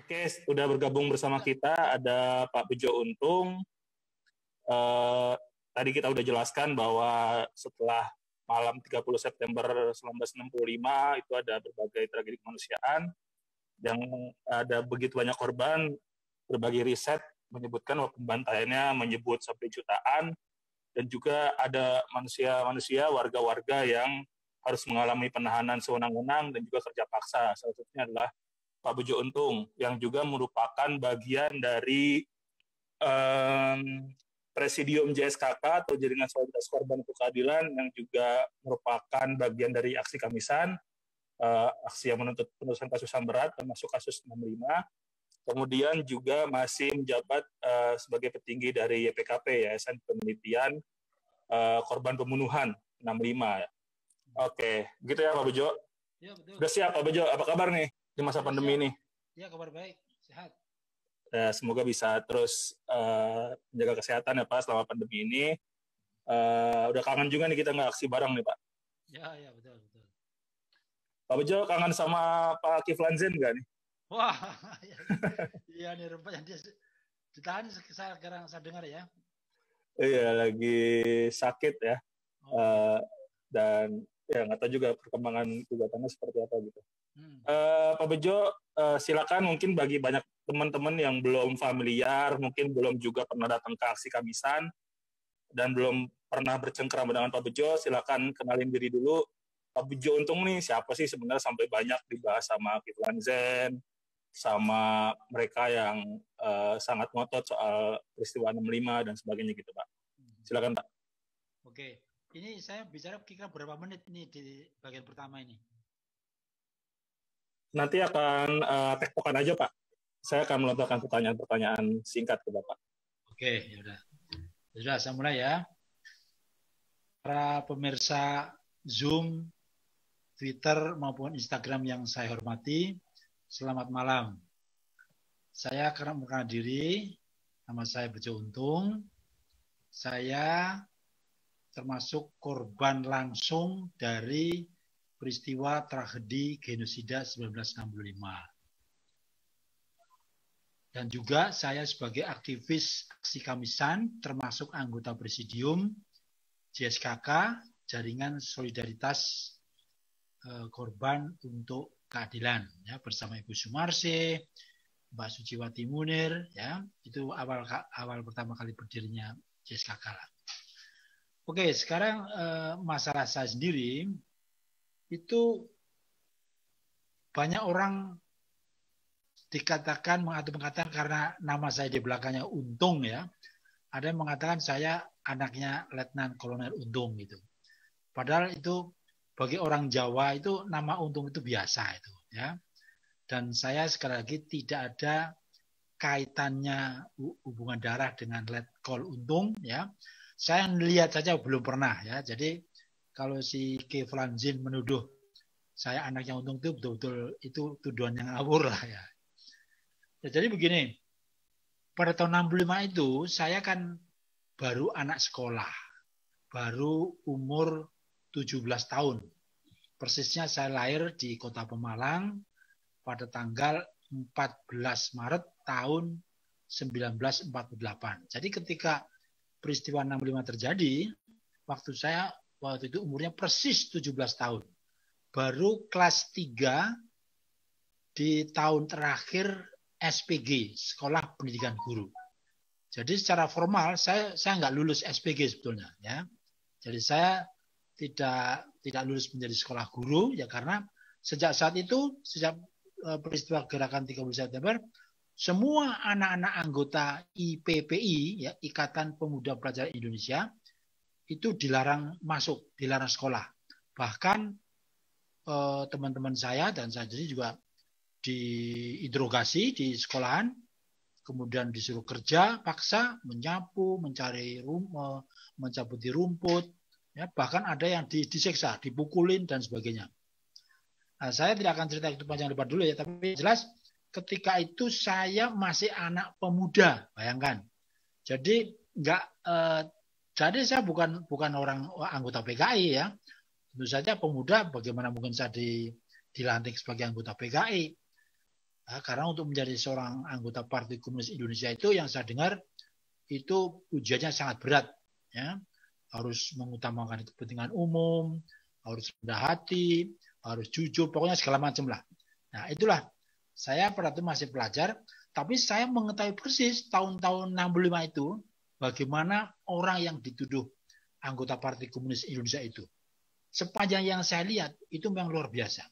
Oke, udah bergabung bersama kita ada Pak Bejo Untung. Tadi kita udah jelaskan bahwa setelah malam 30 September 1965 itu ada berbagai tragedi kemanusiaan yang ada begitu banyak korban. Berbagai riset menyebutkan bahwa pembantaiannya menyebut sampai jutaan, dan juga ada manusia-manusia, warga-warga yang harus mengalami penahanan sewenang-wenang dan juga kerja paksa. Salah satunya adalah Pak Bejo Untung, yang juga merupakan bagian dari Presidium JSKK atau Jaringan Solidaritas Korban untuk Keadilan, yang juga merupakan bagian dari aksi Kamisan, aksi yang menuntut penutusan kasus HAM berat, termasuk kasus 65. Kemudian juga masih menjabat sebagai petinggi dari YPKP, Yayasan Penelitian Korban Pembunuhan 65. Oke, gitu ya Pak Bejo? Ya, betul. Sudah siap Pak Bejo? Apa kabar nih di masa pandemi ini? Ya, kabar baik, sehat. Semoga bisa terus menjaga kesehatan ya Pak selama pandemi ini. Udah kangen juga nih kita nggak aksi bareng nih Pak. Ya, betul. Pak Bejo kangen sama Pak Kiflan Zain nggak nih? Wah, iya nih rupanya dia ditahan sekarang saya dengar ya. Iya, lagi sakit ya. Dan ya nggak tahu juga perkembangan gugatannya seperti apa gitu. Pak Bejo, silakan mungkin bagi banyak teman-teman yang belum familiar, mungkin belum juga pernah datang ke aksi Kamisan dan belum pernah bercengkerama dengan Pak Bejo, silakan kenalin diri dulu. Pak Bejo Untung nih siapa sih sebenarnya sampai banyak dibahas sama Kiflan Zain, sama mereka yang sangat ngotot soal peristiwa 65 dan sebagainya gitu Pak. Silakan Pak. Oke. Ini saya bicara kira-kira berapa menit nih di bagian pertama ini? Nanti akan tektokan aja Pak. Saya akan melontarkan pertanyaan-pertanyaan singkat ke Bapak. Oke, yaudah. Sudah, saya mulai ya. Para pemirsa Zoom, Twitter maupun Instagram yang saya hormati, selamat malam. Saya akan mengenalkan diri, nama saya Bejo Untung. Saya termasuk korban langsung dari peristiwa tragedi genosida 1965. Dan juga saya sebagai aktivis aksi Kamisan, termasuk anggota Presidium JSKK, Jaringan Solidaritas Korban untuk Keadilan, ya, bersama Ibu Sumarse, Mbak Suciwati Munir, ya, itu awal pertama kali berdirinya JSKK. Oke, sekarang masalah saya sendiri itu banyak orang dikatakan mengatakan karena nama saya di belakangnya Untung ya, ada yang mengatakan saya anaknya Letnan Kolonel Untung gitu. Padahal itu bagi orang Jawa itu nama Untung itu biasa itu ya. Dan saya sekali lagi tidak ada kaitannya hubungan darah dengan Letkol Untung ya. Saya lihat saja belum pernah ya. Jadi kalau si Kiflan Zain menuduh saya anaknya Untung itu betul-betul itu tuduhan yang ngawur lah ya. Jadi begini, pada tahun 65 itu saya kan baru anak sekolah, baru umur 17 tahun. Persisnya saya lahir di Kota Pemalang pada tanggal 14 Maret tahun 1948. Jadi ketika peristiwa 65 terjadi, waktu itu umurnya persis 17 tahun. Baru kelas 3 di tahun terakhir SPG, Sekolah Pendidikan Guru. Jadi secara formal saya nggak lulus SPG sebetulnya ya. Jadi saya tidak lulus menjadi sekolah guru ya, karena sejak saat itu, sejak peristiwa gerakan 30 September, semua anak-anak anggota IPPI ya, Ikatan Pemuda Pelajar Indonesia, itu dilarang masuk, dilarang sekolah. Bahkan teman-teman saya dan saya sendiri juga diinterogasi di sekolahan, kemudian disuruh kerja paksa, menyapu, mencari mencabuti rumput, ya, bahkan ada yang disiksa, dipukulin dan sebagainya. Nah, saya tidak akan cerita itu panjang lebar dulu ya, tapi jelas ketika itu saya masih anak pemuda, bayangkan. Jadi jadi saya bukan orang anggota PKI ya. Tentu saja pemuda, bagaimana mungkin saya dilantik sebagai anggota PKI. Karena untuk menjadi seorang anggota Partai Komunis Indonesia itu yang saya dengar itu ujiannya sangat berat, ya. Harus mengutamakan kepentingan umum, harus rendah hati, harus jujur, pokoknya segala macam lah. Nah, itulah saya pada itu masih pelajar, tapi saya mengetahui persis tahun-tahun 65 itu bagaimana orang yang dituduh anggota Partai Komunis Indonesia itu. Sepanjang yang saya lihat itu memang luar biasa.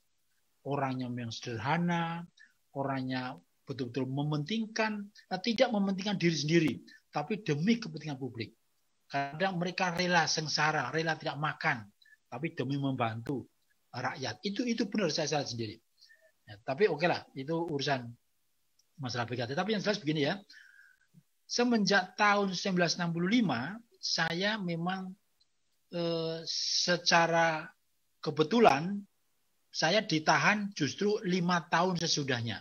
Orangnya memang sederhana, orangnya betul-betul mementingkan, tidak mementingkan diri sendiri, tapi demi kepentingan publik. Kadang mereka rela sengsara, rela tidak makan, tapi demi membantu rakyat. Itu benar saya sendiri. Ya, tapi oke lah, itu urusan masalah PKT. Tapi yang jelas begini ya, semenjak tahun 1965, saya memang secara kebetulan saya ditahan justru 5 tahun sesudahnya.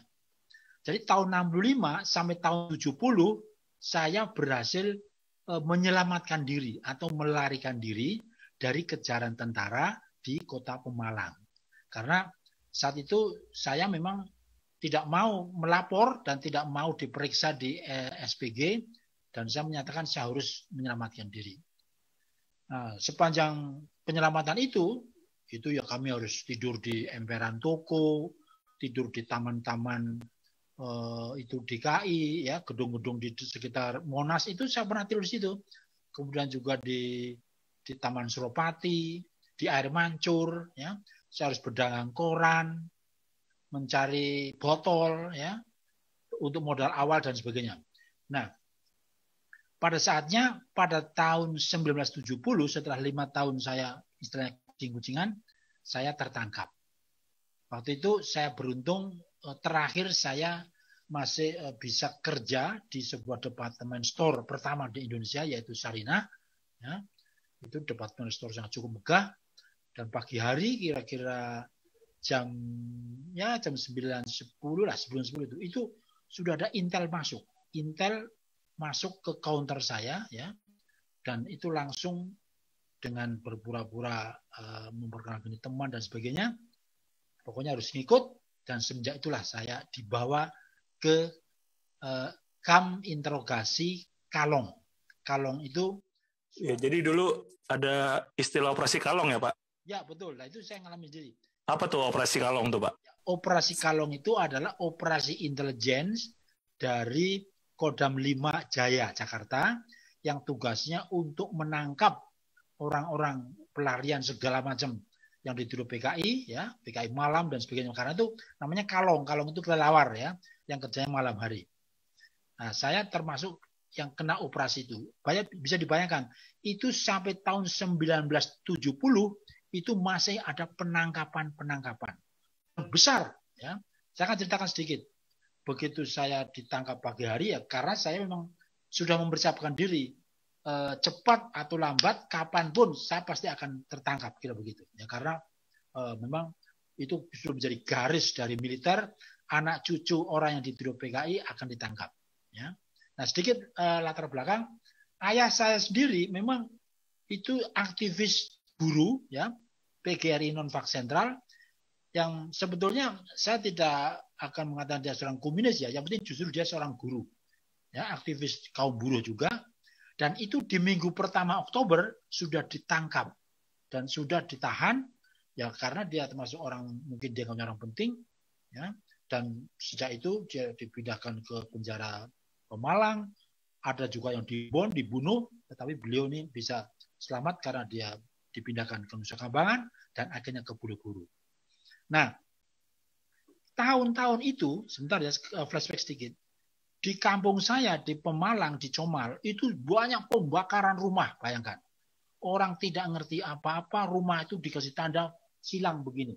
Jadi tahun 65 sampai tahun 70 saya berhasil menyelamatkan diri atau melarikan diri dari kejaran tentara di kota Pemalang. Karena saat itu saya memang tidak mau melapor dan tidak mau diperiksa di SPG dan saya menyatakan saya harus menyelamatkan diri. Nah, sepanjang penyelamatan itu ya kami harus tidur di emperan toko, tidur di taman-taman itu DKI, ya gedung-gedung di sekitar Monas itu saya pernah tidur di situ. Kemudian juga di Taman Suropati, di Air Mancur, ya saya harus berdagang koran, mencari botol, ya untuk modal awal dan sebagainya. Nah, pada saatnya pada tahun 1970 setelah 5 tahun saya istilahnya kucing-kucingan, saya tertangkap. Waktu itu saya beruntung terakhir saya masih bisa kerja di sebuah departemen store pertama di Indonesia yaitu Sarinah. Ya, itu departemen store yang cukup megah dan pagi hari kira-kira jam 9.10 lah, sebelum 10 itu sudah ada Intel masuk. Intel masuk ke counter saya, ya, dan itu langsung dengan berpura-pura memperkenalkan teman dan sebagainya. Pokoknya harus ngikut dan semenjak itulah saya dibawa ke kamp interogasi Kalong. Kalong itu ya, jadi dulu ada istilah operasi Kalong ya, Pak? Ya, betul. Nah, itu saya ngalami sendiri. Apa tuh operasi Kalong tuh, Pak? Operasi Kalong itu adalah operasi intelligence dari Kodam 5 Jaya Jakarta yang tugasnya untuk menangkap orang-orang pelarian segala macam yang dituduh PKI, ya, PKI malam dan sebagainya. Karena itu namanya Kalong. Kalong itu kelelawar, ya, yang kerjanya malam hari. Nah, saya termasuk yang kena operasi itu. Bisa dibayangkan, itu sampai tahun 1970 itu masih ada penangkapan-penangkapan besar, ya. Saya akan ceritakan sedikit. Begitu saya ditangkap pagi hari, ya karena saya memang sudah mempersiapkan diri, cepat atau lambat kapanpun saya pasti akan tertangkap, kira begitu ya, karena memang itu sudah menjadi garis dari militer, anak cucu orang yang dituduh PKI akan ditangkap, ya. Nah, sedikit latar belakang, ayah saya sendiri memang itu aktivis buruh, ya, PGRI Non-Vak Sentral, yang sebetulnya saya tidak akan mengatakan dia seorang komunis, ya, yang penting justru dia seorang guru, ya, aktivis kaum buruh juga, dan itu di minggu pertama Oktober sudah ditangkap dan sudah ditahan, ya karena dia termasuk orang, mungkin dia orang penting, ya, dan sejak itu dia dipindahkan ke penjara Pemalang, ada juga yang dibunuh, tetapi beliau ini bisa selamat karena dia dipindahkan ke Nusa Kambangan dan akhirnya ke Bulu-Bulu. Nah, tahun-tahun itu, sebentar ya, flashback sedikit. Di kampung saya, di Pemalang, di Comal, itu banyak pembakaran rumah, bayangkan. Orang tidak ngerti apa-apa, rumah itu dikasih tanda silang begini.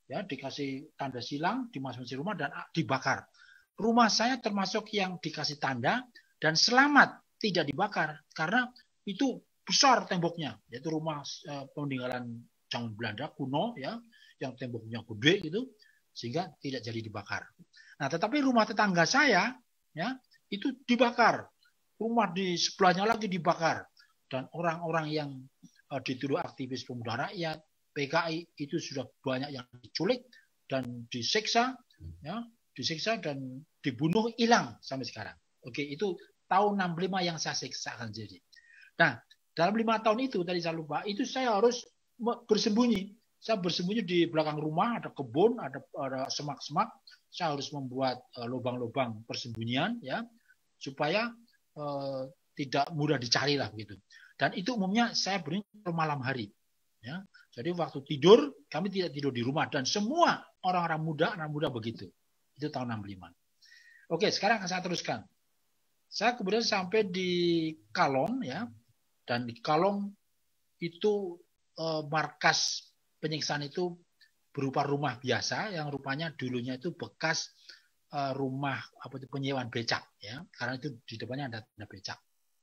Ya, dikasih tanda silang, dimasukin rumah dan dibakar. Rumah saya termasuk yang dikasih tanda dan selamat tidak dibakar karena itu besar temboknya, yaitu rumah peninggalan zaman Belanda kuno, ya, yang temboknya gede gitu, sehingga tidak jadi dibakar. Nah, tetapi rumah tetangga saya, ya, itu dibakar. Rumah di sebelahnya lagi dibakar. Dan orang-orang yang dituduh aktivis pemuda rakyat, PKI, itu sudah banyak yang diculik dan disiksa, ya, disiksa dan dibunuh, hilang sampai sekarang. Oke, itu tahun 65 yang saya siksakan jadi. Nah, dalam 5 tahun itu tadi saya lupa, itu saya harus bersembunyi. Saya bersembunyi di belakang rumah, ada kebun, ada semak-semak. Saya harus membuat lubang-lubang persembunyian, ya, supaya tidak mudah dicari lah begitu. Dan itu umumnya saya beri malam hari. Ya. Jadi waktu tidur, kami tidak tidur di rumah. Dan semua orang-orang muda, anak muda begitu. Itu tahun 65. Oke, sekarang saya teruskan. Saya kemudian sampai di Kalong, ya. Dan di Kalong itu markas penyiksaan itu berupa rumah biasa yang rupanya dulunya itu bekas rumah penyewaan becak, ya, karena itu di depannya ada tanda becak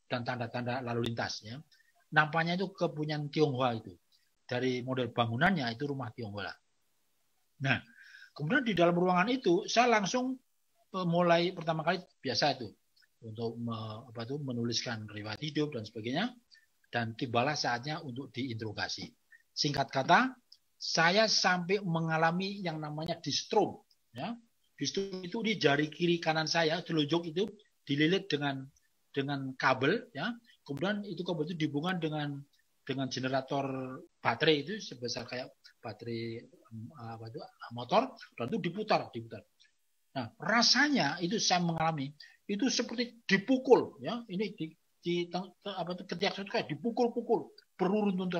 dan tanda-tanda lalu lintas, ya. Nampaknya itu kepunyaan Tionghoa itu, dari model bangunannya itu rumah Tionghoa. Nah, kemudian di dalam ruangan itu saya langsung mulai pertama kali biasa itu untuk menuliskan riwayat hidup dan sebagainya, dan tibalah saatnya untuk diinterogasi. Singkat kata, saya sampai mengalami yang namanya distrom, ya. Distrom itu di jari kiri kanan saya, telunjuk itu dililit dengan kabel, ya. Kemudian itu kabel itu dihubungkan dengan generator baterai itu sebesar kayak baterai motor, dan itu diputar. Nah, rasanya itu saya mengalami itu seperti dipukul, ya. Ini ketiak saya kayak dipukul-pukul beruntun-untun,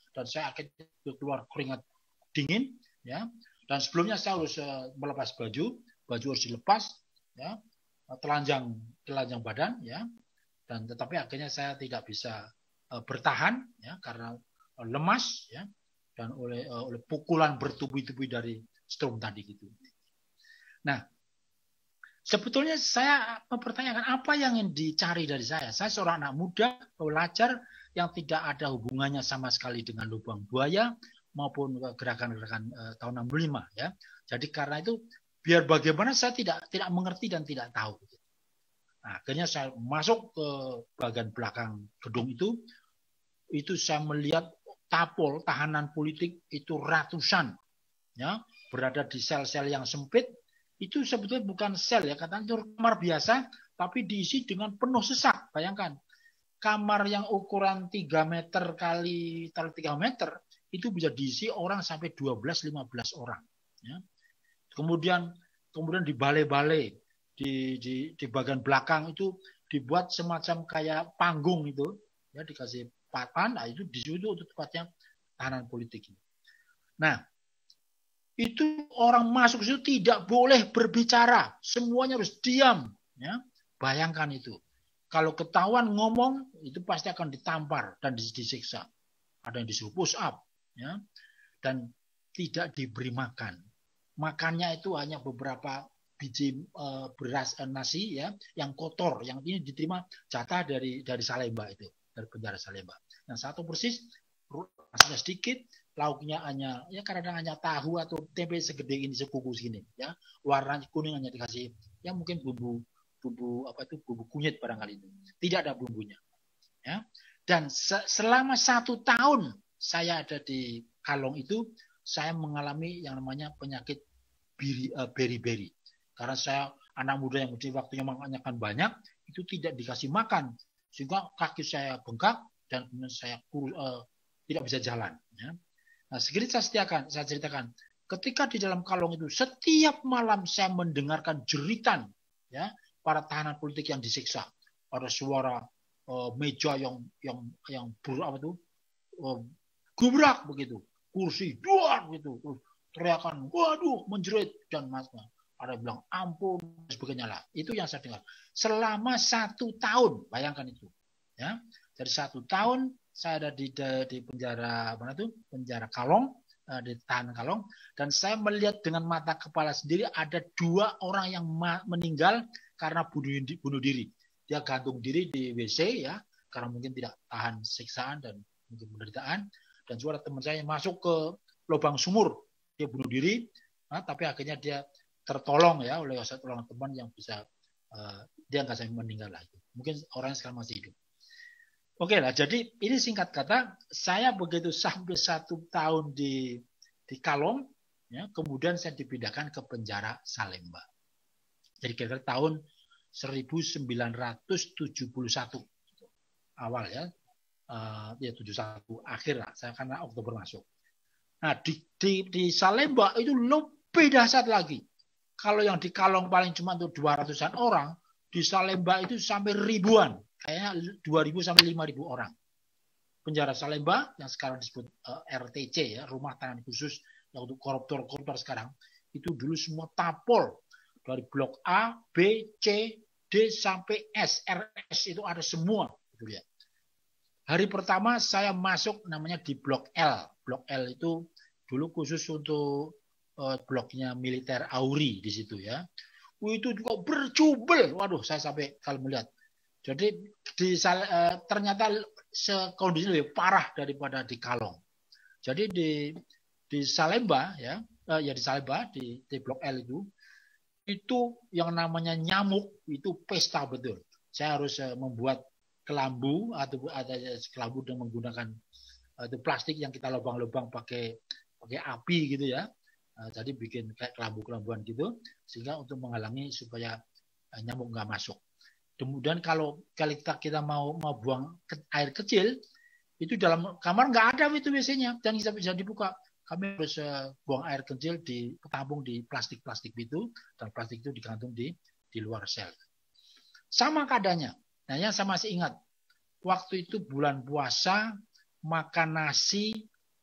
dan saya akhirnya keluar keringat dingin, ya. Dan sebelumnya saya harus melepas baju harus dilepas, ya, telanjang badan, ya. Dan tetapi akhirnya saya tidak bisa bertahan, ya, karena lemas, ya, dan oleh pukulan bertubi-tubi dari strom tadi gitu. Nah, sebetulnya saya mempertanyakan apa yang ingin dicari dari saya. Saya seorang anak muda, pelajar yang tidak ada hubungannya sama sekali dengan lubang buaya maupun gerakan-gerakan tahun 65, ya. Jadi karena itu biar bagaimana saya tidak mengerti dan tidak tahu. Nah, akhirnya saya masuk ke bagian belakang gedung itu saya melihat tapol tahanan politik itu ratusan, ya, berada di sel-sel yang sempit. Itu sebetulnya bukan sel, ya, katanya itu kamar biasa tapi diisi dengan penuh sesak. Bayangkan, kamar yang ukuran 3 meter kali 3 meter itu bisa diisi orang sampai 12-15 orang, ya. Kemudian di balai-balai di bagian belakang itu dibuat semacam kayak panggung itu, ya, dikasih papan. Nah, itu di situ untuk tempatnya tahanan politik. Nah, itu orang masuk situ tidak boleh berbicara, semuanya harus diam, ya. Bayangkan itu. Kalau ketahuan ngomong itu pasti akan ditampar dan disiksa. Ada yang disuruh push up, ya, dan tidak diberi makan. Makannya itu hanya beberapa biji beras nasi, ya, yang kotor, yang ini diterima jatah dari Salemba itu, dari penjara Salemba. Yang satu persis, rasanya sedikit, lauknya hanya, ya, kadang hanya tahu atau tempe segede ini, sekuku segini, ya. Warna kuning hanya dikasih, ya, mungkin bumbu kunyit barangkali itu. Tidak ada bumbunya, ya. Dan selama 1 tahun saya ada di Kalong itu, saya mengalami yang namanya penyakit beri-beri. Karena saya anak muda yang waktunya makannya banyak, itu tidak dikasih makan, sehingga kaki saya bengkak dan kemudian saya tidak bisa jalan, ya. Nah, seperti saya ceritakan, ketika di dalam Kalong itu setiap malam saya mendengarkan jeritan, ya, para tahanan politik yang disiksa. Ada suara meja yang gubrak begitu, kursi duar gitu, teriakan waduh menjerit dan macam. Ada yang bilang ampun dan sebagainya lah. Itu yang saya dengar selama 1 tahun. Bayangkan itu, ya. Dari 1 tahun saya ada di penjara mana tuh, penjara Kalong, di tahanan Kalong, dan saya melihat dengan mata kepala sendiri ada 2 orang yang meninggal karena bunuh diri. Dia gantung diri di WC, ya, karena mungkin tidak tahan siksaan dan mungkin penderitaan. Dan juga teman saya yang masuk ke lubang sumur, dia bunuh diri, tapi akhirnya dia tertolong, ya, oleh seorang teman yang bisa dia nggak sampai meninggal lagi. Mungkin orangnya sekarang masih hidup. Oke lah, jadi ini singkat kata, saya begitu sampai 1 tahun di Kalong, ya, kemudian saya dipindahkan ke penjara Salemba. Jadi kira-kira tahun 1971 awal ya, 71 akhir lah, saya karena Oktober masuk. Nah di Salemba itu lebih dahsyat lagi. Kalau yang di Kalong paling cuma untuk 200-an orang, di Salemba itu sampai ribuan, kayaknya 2.000 sampai 5.000 orang. Penjara Salemba yang sekarang disebut RTC ya, rumah tahanan khusus yang untuk koruptor sekarang, itu dulu semua tapol dari blok A, B, C, D sampai S, RS itu ada semua. Gitu ya. Hari pertama saya masuk namanya di blok L. Blok L itu dulu khusus untuk bloknya militer Auri di situ ya. Itu juga berjubel. Waduh, saya sampai kalau melihat. Jadi ternyata kondisinya lebih parah daripada di Kalong. Jadi di Salemba ya, di Salemba di blok L itu yang namanya nyamuk itu pesta betul. Saya harus membuat kelambu atau ada kelambu dengan menggunakan itu plastik yang kita lubang-lubang pakai api gitu ya. Jadi bikin kayak kelambu-kelambuan gitu sehingga untuk menghalangi supaya nyamuk nggak masuk. Kemudian kalau kita mau buang air kecil itu dalam kamar nggak ada itu biasanya dan bisa dibuka. Kami harus buang air kecil ditampung di plastik itu dan plastik itu digantung di luar sel. Sama keadaannya. Nah, yang saya masih ingat waktu itu bulan puasa makan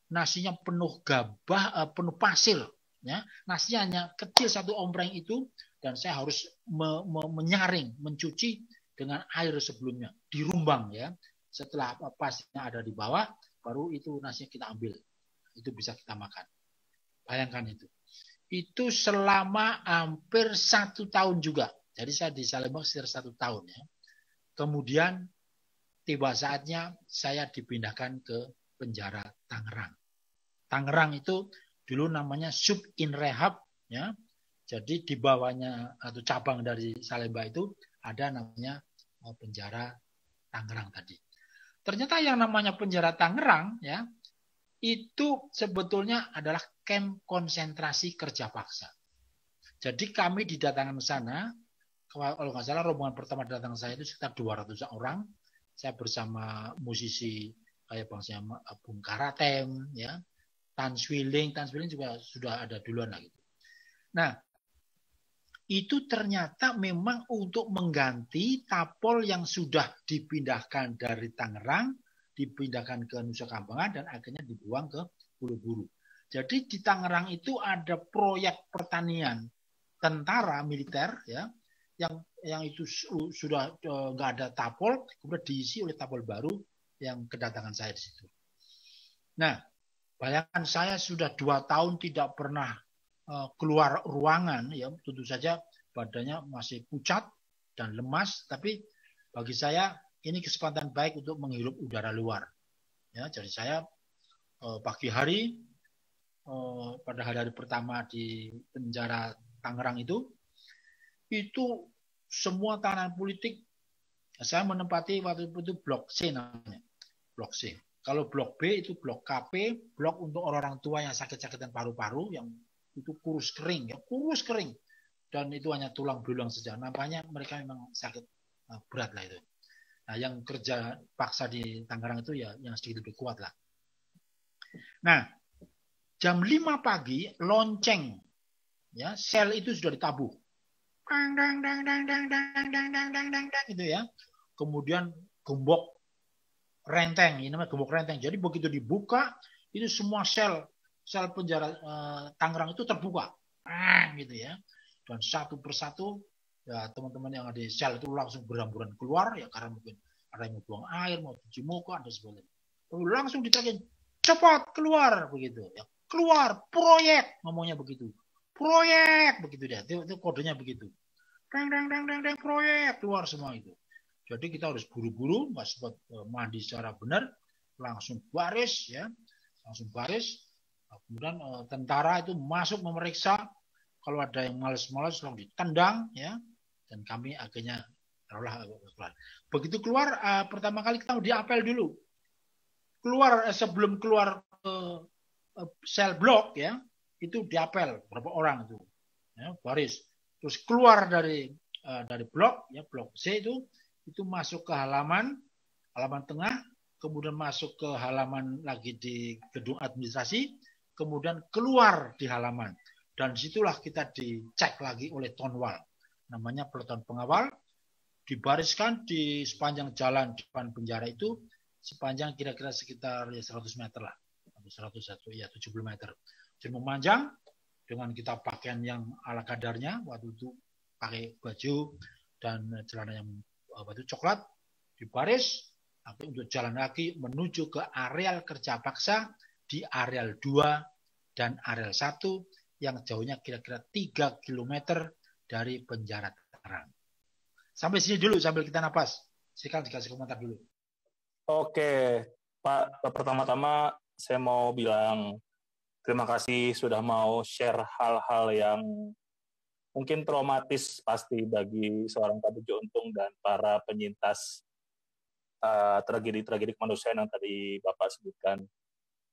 nasinya penuh gabah, penuh pasir. Ya, nasinya hanya kecil satu ompreng itu dan saya harus menyaring, mencuci dengan air sebelumnya, dirumbang ya. Setelah pasirnya ada di bawah, baru itu nasinya kita ambil, itu bisa kita makan. Bayangkan itu. Itu selama hampir 1 tahun juga. Jadi saya di Salemba sekitar 1 tahun ya. Kemudian tiba saatnya saya dipindahkan ke penjara Tangerang. Tangerang itu dulu namanya Sub In Rehab ya. Jadi di bawahnya atau cabang dari Salemba itu ada namanya penjara Tangerang tadi. Ternyata yang namanya penjara Tangerang ya itu sebetulnya adalah kamp konsentrasi kerja paksa. Jadi kami didatangkan ke sana, kalau nggak salah rombongan pertama datang saya itu sekitar 200 orang. Saya bersama musisi kayak bangsa Bung Karatem ya. Tan Swiling juga sudah ada duluan lah gitu. Nah, itu ternyata memang untuk mengganti tapol yang sudah dipindahkan dari Tangerang, dipindahkan ke Nusa Kambangan dan akhirnya dibuang ke Pulau Buru. Jadi di Tangerang itu ada proyek pertanian tentara militer ya, yang itu sudah nggak ada tapol, kemudian diisi oleh tapol baru yang kedatangan saya di situ. Nah, bayangkan saya sudah 2 tahun tidak pernah keluar ruangan, ya tentu saja badannya masih pucat dan lemas, tapi bagi saya ini kesempatan baik untuk menghirup udara luar. Ya, jadi saya pagi hari pada hari pertama di penjara Tangerang itu semua tahanan politik saya menempati waktu itu blok C namanya, blok C. Kalau blok B itu blok KP, blok untuk orang-orang tua yang sakit-sakitan paru-paru, yang itu kurus kering, dan itu hanya tulang belulang saja. Nampaknya mereka memang sakit berat lah itu. Nah, yang kerja paksa di Tangerang itu ya yang sedikit lebih kuat lah. Nah, jam 5 pagi lonceng, ya sel itu sudah ditabuh, gitu ya. Kemudian gembok renteng, ini namanya gembok renteng. Jadi begitu dibuka, itu semua sel penjara Tangerang itu terbuka, gitu ya. Dan satu persatu, ya teman-teman yang ada di sel itu langsung berhamburan keluar, ya karena mungkin ada yang mau buang air, mau cuci muka, dan sebagainya. Lalu langsung ditanya, cepat keluar, begitu. Ya, keluar, proyek, ngomongnya begitu. Proyek, begitu dia. Itu kodenya begitu. Proyek, keluar semua itu. Jadi kita harus buru-buru, nggak sempat mandi secara benar, langsung baris, ya, langsung baris. Kemudian tentara itu masuk memeriksa, kalau ada yang malas-malas langsung ditendang, ya, dan kami akhirnya keluar. Begitu keluar, pertama kali kita diapel dulu. Keluar sebelum keluar sel blok, ya, itu diapel berapa orang itu, ya, baris, terus keluar dari blok, ya blok C itu masuk ke halaman tengah, kemudian masuk ke halaman lagi di gedung administrasi, kemudian keluar di halaman, dan disitulah kita dicek lagi oleh tonwal, namanya peleton pengawal, dibariskan di sepanjang jalan depan penjara itu, sepanjang kira-kira sekitar 100 meter lah, 101 ya 70 meter. Jadi memanjang dengan kita pakaian yang ala kadarnya, waktu itu pakai baju dan celana yang baju coklat, dibaris untuk jalan kaki menuju ke areal kerja paksa di areal 2 dan areal 1 yang jauhnya kira-kira 3 km dari penjara Tangerang. Sampai sini dulu sambil kita napas. Silakan dikasih komentar dulu. Oke, Pak. Pertama-tama saya mau bilang terima kasih sudah mau share hal-hal yang mungkin traumatis pasti bagi seorang Pak Bejo Untung dan para penyintas tragedi-tragedi kemanusiaan yang tadi Bapak sebutkan.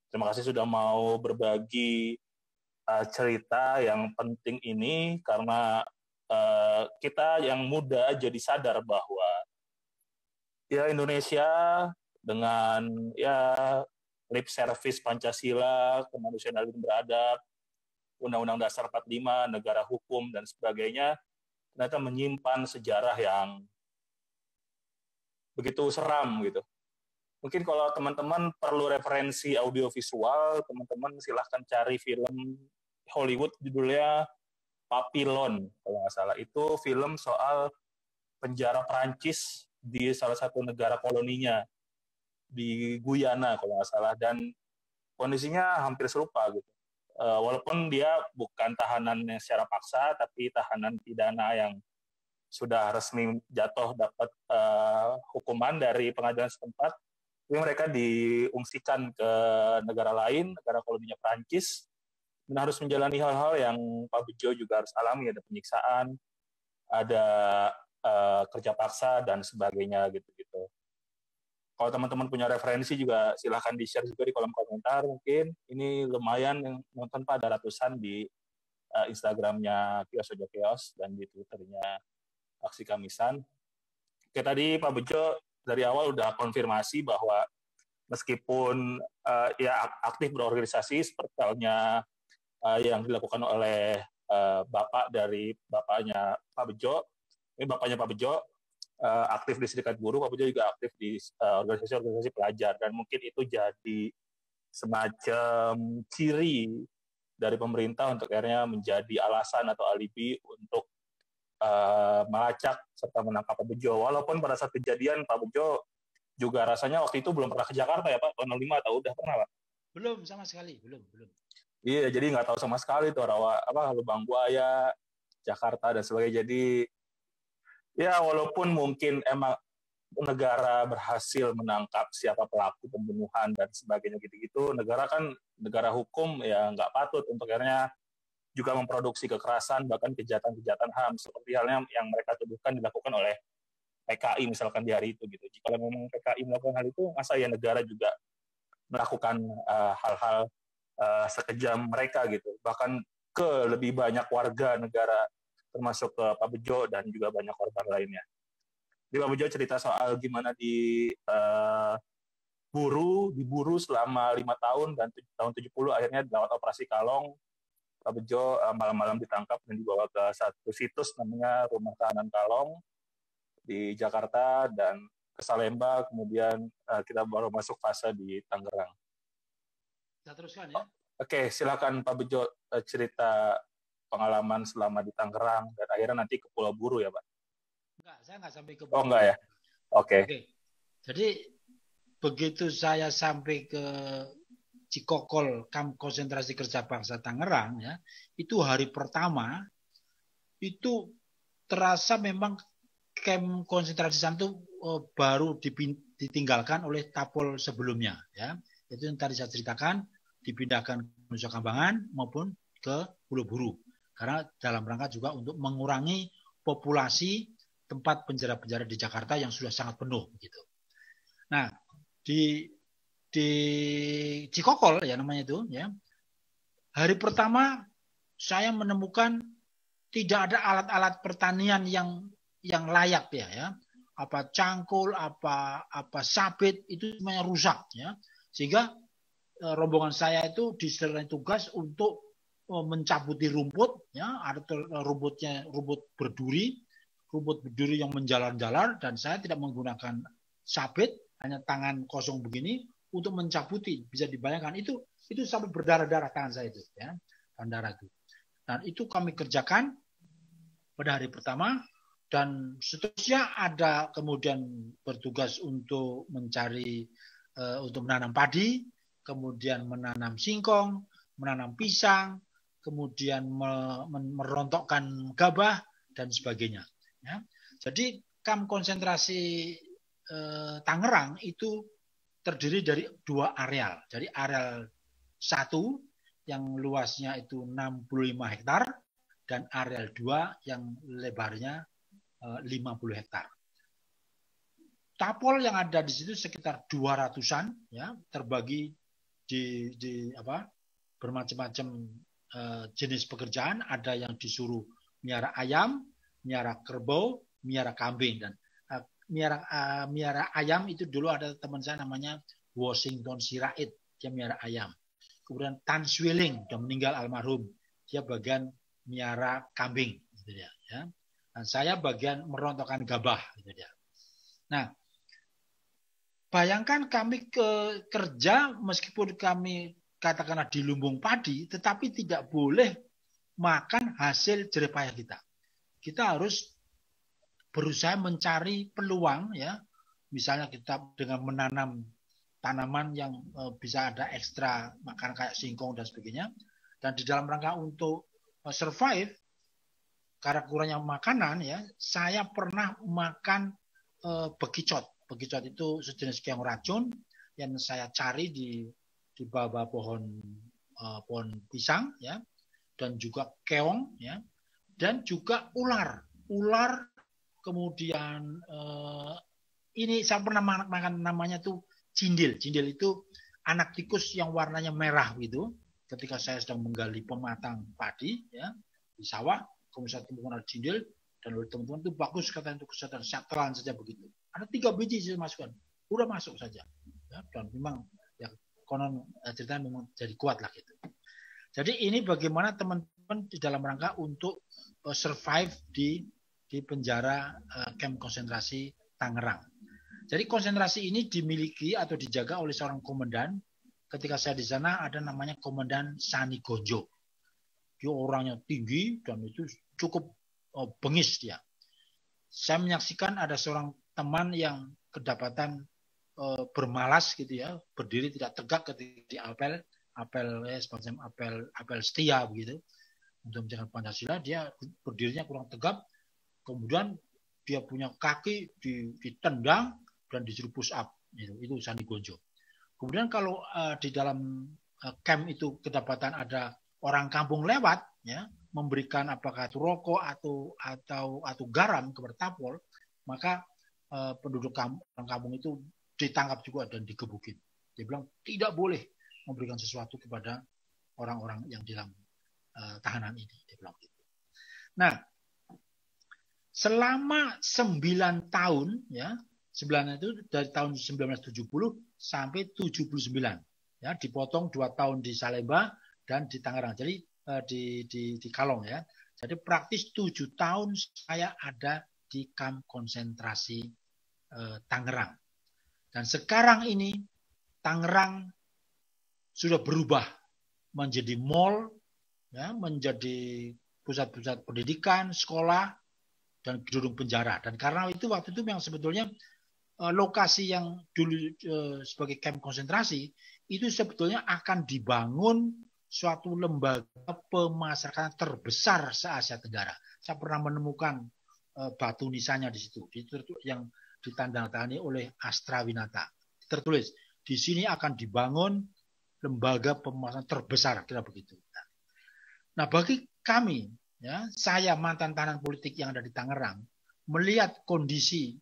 Terima kasih sudah mau berbagi cerita yang penting ini, karena kita yang muda jadi sadar bahwa ya Indonesia dengan ya lip service Pancasila, kemanusiaan adil beradab, Undang-Undang Dasar 45, negara hukum dan sebagainya, ternyata menyimpan sejarah yang begitu seram gitu. Mungkin kalau teman-teman perlu referensi audiovisual, teman-teman silahkan cari film Hollywood judulnya Papillon, kalau nggak salah. Itu film soal penjara Prancis di salah satu negara koloninya, di Guyana kalau nggak salah. Dan kondisinya hampir serupa gitu. Walaupun dia bukan tahanan yang secara paksa, tapi tahanan pidana yang sudah resmi jatuh dapat hukuman dari pengadilan setempat. Jadi mereka diungsikan ke negara lain, negara koloninya Prancis, dan harus menjalani hal-hal yang Pak Bejo juga harus alami, ada penyiksaan, ada kerja paksa, dan sebagainya gitu-gitu. Kalau teman-teman punya referensi juga silahkan di-share juga di kolom komentar mungkin. Ini lumayan yang nonton Pak, ada ratusan di Instagramnya Kios Ojo Kios dan di Twitternya Aksi Kamisan. Oke, tadi Pak Bejo dari awal udah konfirmasi bahwa meskipun ya aktif berorganisasi seperti halnya yang dilakukan oleh bapak dari bapaknya Pak Bejo, ini bapaknya Pak Bejo aktif di Serikat Buruh, Pak Bejo juga aktif di organisasi-organisasi pelajar, dan mungkin itu jadi semacam ciri dari pemerintah untuk akhirnya menjadi alasan atau alibi untuk melacak serta menangkap Pak Bejo. Walaupun pada saat kejadian Pak Bejo juga rasanya waktu itu belum pernah ke Jakarta ya Pak, tahun 05 atau udah pernah Pak? Belum sama sekali, belum. Iya, jadi nggak tahu sama sekali tuh Lubang Buaya, Jakarta dan sebagainya. Jadi ya walaupun mungkin emang negara berhasil menangkap siapa pelaku pembunuhan dan sebagainya gitu-gitu, negara kan negara hukum ya nggak patut untuk akhirnya juga memproduksi kekerasan, bahkan kejahatan-kejahatan HAM, seperti halnya yang mereka tuduhkan dilakukan oleh PKI misalkan di hari itu gitu. Jika memang PKI melakukan hal itu, masa ya negara juga melakukan hal-hal sekejam mereka gitu. Bahkan ke lebih banyak warga negara, termasuk ke Pak Bejo dan juga banyak korban lainnya. Jadi Pak Bejo cerita soal gimana diburu selama 5 tahun, dan tahun 70 akhirnya lewat operasi Kalong, Pak Bejo malam-malam ditangkap dan dibawa ke satu situs namanya Rumah Tahanan Kalong di Jakarta, dan ke Salemba, kemudian kita baru masuk fase di Tangerang. Kita teruskan ya. Oke, silakan Pak Bejo cerita pengalaman selama di Tangerang dan akhirnya nanti ke Pulau Buru ya Pak? Enggak, saya nggak sampai ke Pulau Buru. Enggak ya? Oke. Jadi begitu saya sampai ke Cikokol, kamp konsentrasi kerja paksa Tangerang, ya, itu hari pertama itu terasa memang kamp konsentrasi itu baru ditinggalkan oleh Tapol sebelumnya, ya. Itu yang tadi saya ceritakan, dipindahkan ke Nusa Kambangan maupun ke Pulau Buru, karena dalam rangka juga untuk mengurangi populasi tempat penjara-penjara di Jakarta yang sudah sangat penuh, gitu. Nah, di Cikokol ya namanya itu, ya, Hari pertama saya menemukan tidak ada alat-alat pertanian yang layak ya. Apa cangkul, apa sabit itu semuanya rusak ya. Sehingga rombongan saya itu diserahin tugas untuk mencabuti rumput ya, ada rumput berduri yang menjalar-jalar, dan saya tidak menggunakan sabit, hanya tangan kosong begini untuk mencabuti. Bisa dibayangkan itu sampai berdarah-darah tangan saya itu ya, darah itu. Dan itu kami kerjakan pada hari pertama, dan seterusnya ada kemudian bertugas untuk mencari untuk menanam padi, kemudian menanam singkong, menanam pisang, kemudian merontokkan gabah dan sebagainya. Ya. Jadi kamp konsentrasi Tangerang itu terdiri dari 2 areal. Jadi areal 1 yang luasnya itu 65 hektar dan areal 2 yang lebarnya 50 hektar. Tapol yang ada di situ sekitar 200-an ya, terbagi di bermacam-macam jenis pekerjaan. Ada yang disuruh miara ayam, miara kerbau, miara kambing. Dan miara ayam itu dulu ada teman saya namanya Washington Sirait, dia miara ayam. Kemudian Tan Swiling, sudah meninggal almarhum, dia bagian miara kambing, gitu dia. Ya. Dan saya bagian merontokkan gabah, gitu dia. Nah, bayangkan kami kerja meskipun kami katakanlah di lumbung padi, tetapi tidak boleh makan hasil jerih payah kita. Kita harus berusaha mencari peluang ya, misalnya kita dengan menanam tanaman yang bisa ada ekstra makanan kayak singkong dan sebagainya, dan di dalam rangka untuk survive karena kurangnya makanan ya, saya pernah makan bekicot. Bekicot itu sejenis keong racun yang saya cari di bawah pohon pisang ya, dan juga keong ya, dan juga ular. Kemudian ini saya pernah makan, namanya tuh cindil. Cindil itu anak tikus yang warnanya merah gitu. Ketika saya sedang menggali pematang padi ya di sawah, kemudian saya temukan ada cindil, dan oleh teman-teman itu bagus katanya untuk kesehatan, saya telan saja begitu. Ada 3 biji saya masukkan, udah masuk saja. Ya, dan memang ya konon ceritanya memang jadi kuat lah gitu. Jadi ini bagaimana teman-teman di dalam rangka untuk survive di penjara kamp konsentrasi Tangerang. Jadi konsentrasi ini dimiliki atau dijaga oleh seorang komandan. Ketika saya di sana ada namanya Komandan Sani Gonjo. Dia orangnya tinggi dan itu cukup bengis dia. Saya menyaksikan ada seorang teman yang kedapatan bermalas gitu ya, berdiri tidak tegak ketika di apel semacam apel setia begitu untuk menjaga Pancasila. Dia berdirinya kurang tegap, kemudian dia punya kaki ditendang dan disuruh push up. Itu Sani Gonjo. Kemudian kalau di dalam camp itu kedapatan ada orang kampung lewat ya, memberikan apakah itu rokok atau garam kepada Tapol, maka penduduk orang kampung itu ditangkap juga dan digebukin. Dia bilang tidak boleh memberikan sesuatu kepada orang-orang yang dalam tahanan ini. Dia bilang gitu. Nah, selama 9 tahun ya, 9 itu dari tahun 1970 sampai 79 ya, dipotong 2 tahun di Salemba dan di Tangerang. Jadi di Kalong ya. Jadi praktis 7 tahun saya ada di kamp konsentrasi Tangerang. Dan sekarang ini Tangerang sudah berubah menjadi mall ya, menjadi pusat-pusat pendidikan, sekolah, dan gedung penjara. Dan karena itu waktu itu yang sebetulnya lokasi yang dulu sebagai kamp konsentrasi itu sebetulnya akan dibangun suatu lembaga pemasyarakatan terbesar se-Asia Tenggara. Saya pernah menemukan batu nisannya di situ, yang ditandatangani oleh Astra Winata. Tertulis di sini akan dibangun lembaga pemasyarakatan terbesar, kira begitu. Nah, bagi kami, ya, saya mantan tahanan politik yang ada di Tangerang, melihat kondisi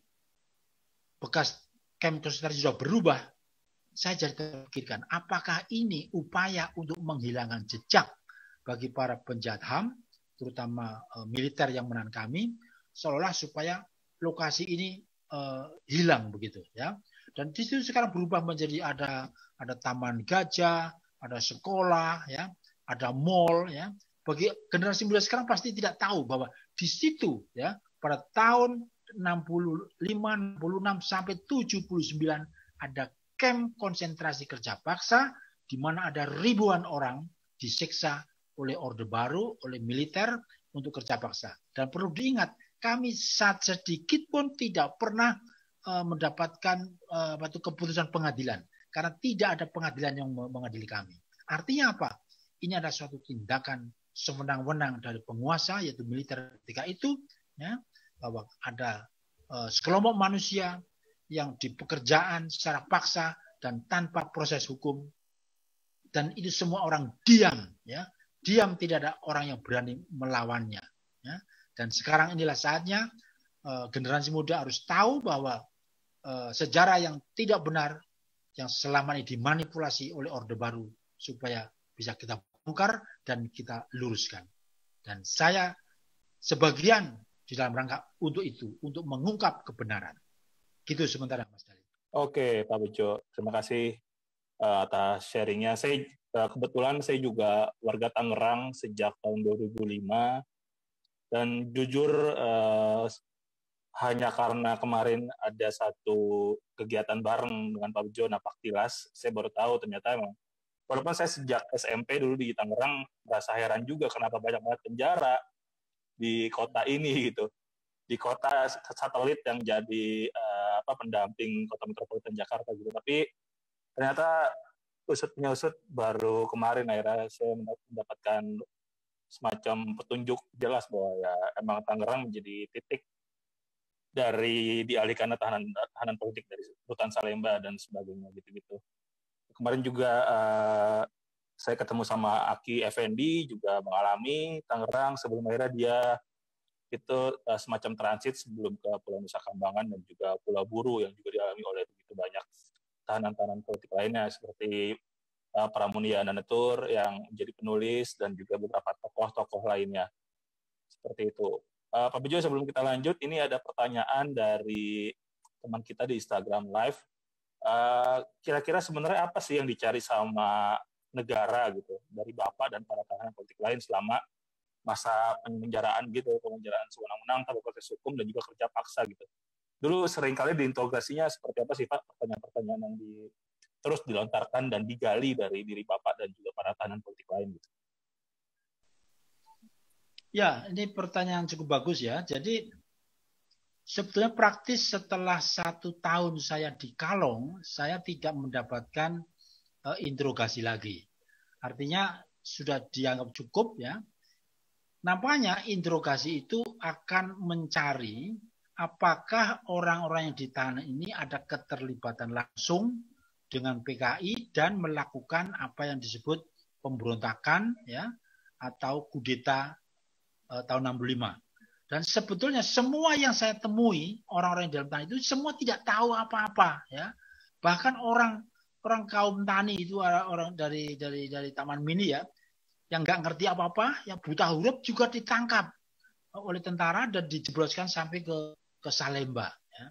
bekas kamp konsentrasi sudah berubah, saya jadi terpikirkan, apakah ini upaya untuk menghilangkan jejak bagi para penjahat HAM, terutama militer yang menahan kami, seolah supaya lokasi ini hilang begitu ya. Dan di situ sekarang berubah menjadi ada taman gajah, ada sekolah ya, ada mall ya. Bagi generasi muda sekarang pasti tidak tahu bahwa di situ ya pada tahun 65, 66 sampai 79 ada kamp konsentrasi kerja paksa di mana ada ribuan orang disiksa oleh Orde Baru, oleh militer untuk kerja paksa. Dan perlu diingat, kami sedikit pun tidak pernah mendapatkan keputusan pengadilan karena tidak ada pengadilan yang mengadili kami. Artinya apa? Ini adalah suatu tindakan sewenang-wenang dari penguasa yaitu militer ketika itu ya, bahwa ada sekelompok manusia yang dipekerjaan secara paksa dan tanpa proses hukum, dan itu semua orang diam ya, diam, tidak ada orang yang berani melawannya ya. Dan sekarang inilah saatnya generasi muda harus tahu bahwa sejarah yang tidak benar yang selama ini dimanipulasi oleh Orde Baru supaya bisa kita bongkar dan kita luruskan. Dan saya sebagian di dalam rangka untuk itu, untuk mengungkap kebenaran. Gitu sementara Mas Dali. Oke, Pak Bejo, terima kasih atas sharingnya. Saya kebetulan saya juga warga Tangerang sejak tahun 2005 dan jujur hanya karena kemarin ada satu kegiatan bareng dengan Pak Bejo Napak Tilas, saya baru tahu ternyata emang walaupun saya sejak SMP dulu di Tangerang merasa heran juga kenapa banyak banget penjara di kota ini gitu. Di kota satelit yang jadi pendamping kota metropolitan Jakarta gitu. Tapi ternyata usut baru kemarin akhirnya saya mendapatkan semacam petunjuk jelas bahwa ya emang Tangerang menjadi titik dari dialihkannya tahanan politik dari Rutan Salemba dan sebagainya gitu-gitu. Kemarin juga saya ketemu sama Aki Effendi juga mengalami Tangerang sebelum akhirnya dia itu semacam transit sebelum ke Pulau Nusa Kambangan dan juga Pulau Buru yang juga dialami oleh begitu banyak tahanan-tahanan politik lainnya seperti Pramudia Anandatur yang menjadi penulis dan juga beberapa tokoh-tokoh lainnya. Seperti itu. Pak Bejo, sebelum kita lanjut, ini ada pertanyaan dari teman kita di Instagram Live. Kira-kira sebenarnya apa sih yang dicari sama negara gitu dari Bapak dan para tahanan politik lain selama masa penjaraan gitu, penjaraan sewenang-wenang tanpa proses hukum dan juga kerja paksa gitu. Dulu seringkali diinterogasinya seperti apa sih Pak pertanyaan-pertanyaan yang terus dilontarkan dan digali dari diri Bapak dan juga para tahanan politik lain gitu. Ya, ini pertanyaan cukup bagus ya. Jadi sebetulnya praktis setelah 1 tahun saya di Kalong, saya tidak mendapatkan interogasi lagi. Artinya sudah dianggap cukup ya. Nampaknya interogasi itu akan mencari apakah orang-orang yang ditahan ini ada keterlibatan langsung dengan PKI dan melakukan apa yang disebut pemberontakan ya atau kudeta tahun 65. Dan sebetulnya semua yang saya temui orang-orang di dalam tahanan itu semua tidak tahu apa-apa ya. Bahkan orang kaum tani itu orang dari Taman Mini ya yang nggak ngerti apa-apa, yang buta huruf juga ditangkap oleh tentara dan dijebloskan sampai ke Salemba. Ya.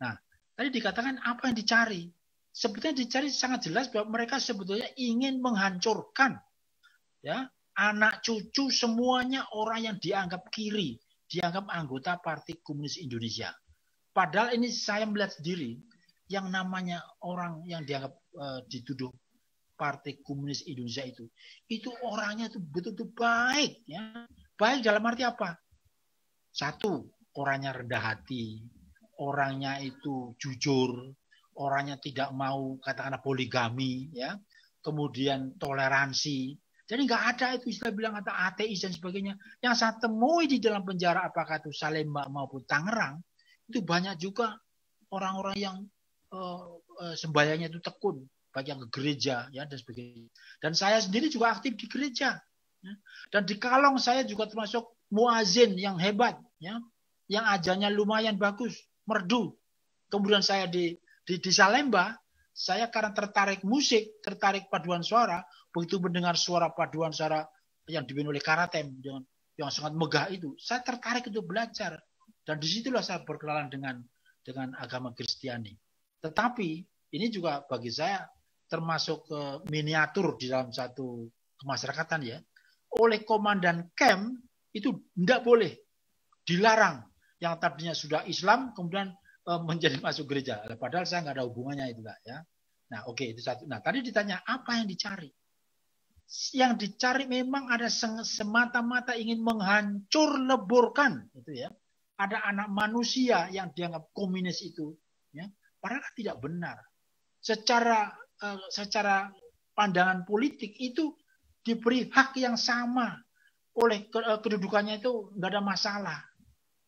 Nah, tadi dikatakan apa yang dicari? Sebetulnya dicari sangat jelas bahwa mereka sebetulnya ingin menghancurkan ya anak cucu semuanya orang yang dianggap kiri, dianggap anggota Partai Komunis Indonesia. Padahal ini saya melihat sendiri yang namanya orang yang dianggap dituduh Partai Komunis Indonesia itu orangnya itu betul-betul baik ya. Baik dalam arti apa? Satu, orangnya rendah hati, orangnya itu jujur, orangnya tidak mau katakanlah poligami ya. Kemudian toleransi. Jadi nggak ada itu istilah bilang kata ateis dan sebagainya. Yang saya temui di dalam penjara apakah itu Salemba maupun Tangerang itu banyak juga orang-orang yang sembahyangnya itu tekun, baik yang ke gereja ya dan sebagainya. Dan saya sendiri juga aktif di gereja. Ya. Dan di Kalong saya juga termasuk muazin yang hebat, ya, yang ajarnya lumayan bagus, merdu. Kemudian saya di Salemba, saya karena tertarik musik, tertarik paduan suara, begitu mendengar suara paduan suara yang dipimpin oleh Karatem yang sangat megah itu, saya tertarik untuk belajar dan disitulah saya berkenalan dengan agama Kristiani. Tetapi ini juga bagi saya termasuk miniatur di dalam satu kemasyarakatan ya. Oleh komandan camp itu tidak boleh, dilarang. Yang tadinya sudah Islam kemudian menjadi masuk gereja. Padahal saya nggak ada hubungannya itu Pak ya. Nah oke, itu satu. Nah tadi ditanya apa yang dicari? Yang dicari memang ada semata-mata ingin menghancur leburkan itu ya. Ada anak manusia yang dianggap komunis itu ya. Padahal tidak benar. Secara pandangan politik itu diberi hak yang sama oleh kedudukannya itu nggak ada masalah.